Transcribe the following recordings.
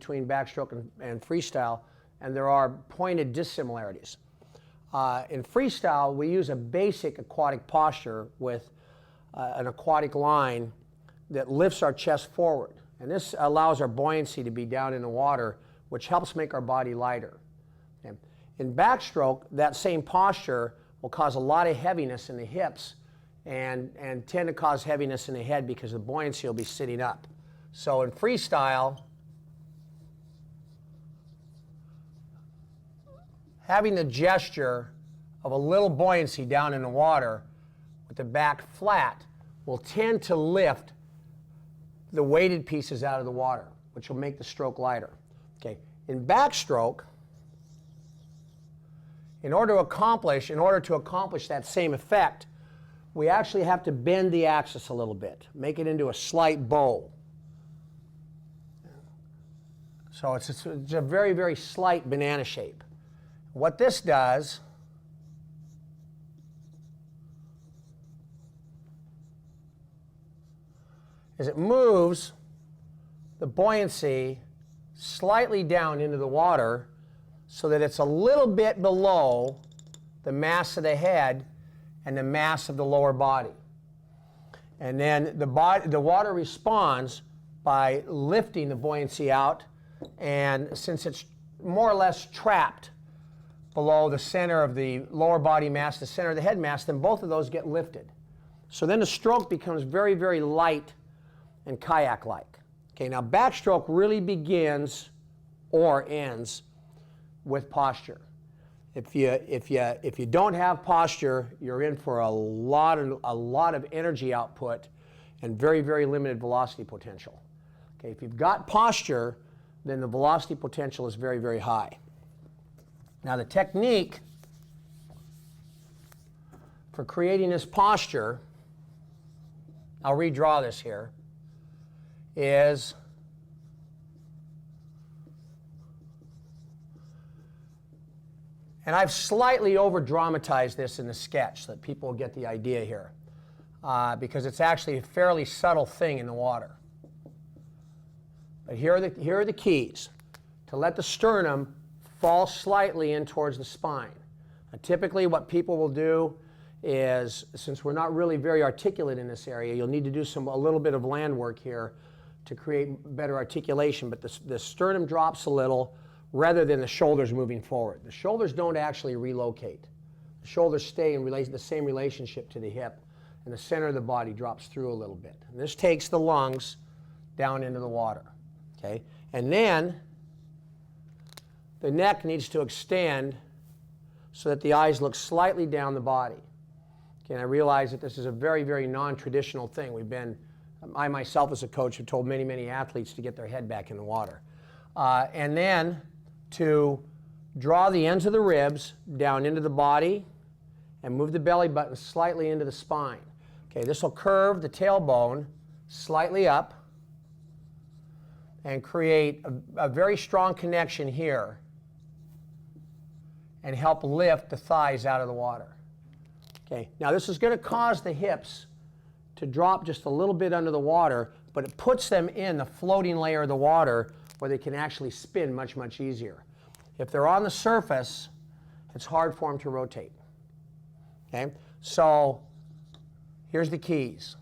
between backstroke and freestyle, and there are pointed dissimilarities. In freestyle, we use a basic aquatic posture with an aquatic line that lifts our chest forward. And this allows our buoyancy to be down in the water, which helps make our body lighter. Okay. In backstroke, that same posture will cause a lot of heaviness in the hips and tend to cause heaviness in the head because the buoyancy will be sitting up. So in freestyle, having the gesture of a little buoyancy down in the water with the back flat will tend to lift the weighted pieces out of the water, which will make the stroke lighter. Okay. In backstroke, in order to accomplish that same effect, we actually have to bend the axis a little bit, make it into a slight bow. So it's a very, very slight banana shape. What this does is it moves the buoyancy slightly down into the water so that it's a little bit below the mass of the head and the mass of the lower body. And then the water responds by lifting the buoyancy out, and since it's more or less trapped below the center of the lower body mass, the center of the head mass, then both of those get lifted. So then the stroke becomes very, very light and kayak-like. Okay, now backstroke really begins or ends with posture. If you don't have posture, you're in for a lot of energy output and very, very limited velocity potential. Okay, if you've got posture, then the velocity potential is very, very high. Now the technique for creating this posture, I'll redraw this here, is and I've slightly over-dramatized this in the sketch so that people will get the idea here, because it's actually a fairly subtle thing in the water. But here are the keys to let the sternum fall slightly in towards the spine. Now, typically what people will do is, since we're not really very articulate in this area, you'll need to do a little bit of land work here to create better articulation, but the sternum drops a little rather than the shoulders moving forward. The shoulders don't actually relocate. The shoulders stay in the same relationship to the hip, and the center of the body drops through a little bit. And this takes the lungs down into the water. Okay? And then the neck needs to extend so that the eyes look slightly down the body. Okay, and I realize that this is a very, very non-traditional thing. I myself as a coach have told many, many athletes to get their head back in the water. And then to draw the ends of the ribs down into the body and move the belly button slightly into the spine. Okay, this will curve the tailbone slightly up and create a very strong connection here and help lift the thighs out of the water. Okay, now this is going to cause the hips to drop just a little bit under the water, but it puts them in the floating layer of the water where they can actually spin much, much easier. If they're on the surface, it's hard for them to rotate. Okay, so here's the keys.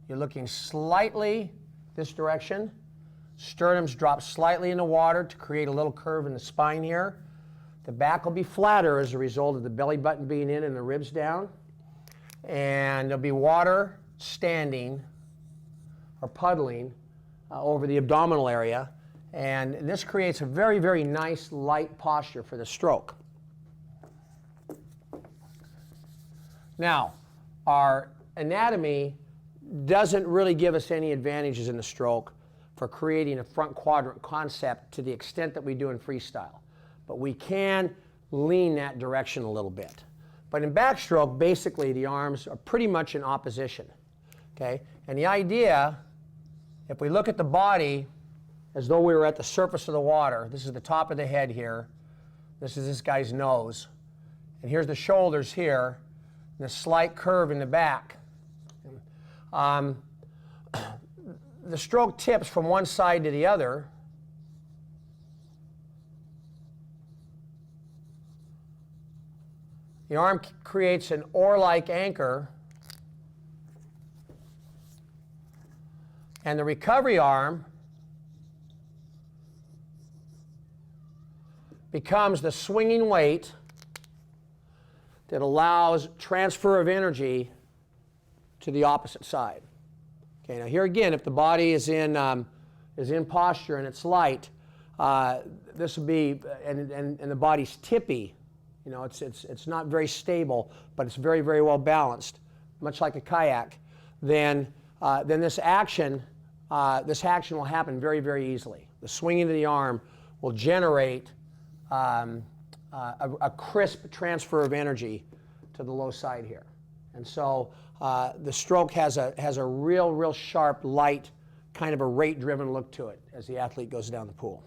You're looking slightly this direction. Sternums drop slightly in the water to create a little curve in the spine here. The back will be flatter as a result of the belly button being in and the ribs down. And there'll be water standing or puddling over the abdominal area. And this creates a very, very nice light posture for the stroke. Now, our anatomy doesn't really give us any advantages in the stroke for creating a front quadrant concept to the extent that we do in freestyle. But we can lean that direction a little bit. But in backstroke, basically the arms are pretty much in opposition. Okay? And the idea, if we look at the body as though we were at the surface of the water, this is the top of the head here, this is this guy's nose, and here's the shoulders here, and the slight curve in the back. The stroke tips from one side to the other, The arm creates an oar-like anchor, and the recovery arm becomes the swinging weight that allows transfer of energy to the opposite side. Okay, now here again, if the body is in posture and it's light, this would be, and the body's tippy. You know, it's not very stable, but it's very, very well balanced, much like a kayak. Then this action will happen very, very easily. The swinging of the arm will generate a crisp transfer of energy to the low side here. And so the stroke has a real sharp, light, kind of a rate-driven look to it as the athlete goes down the pool.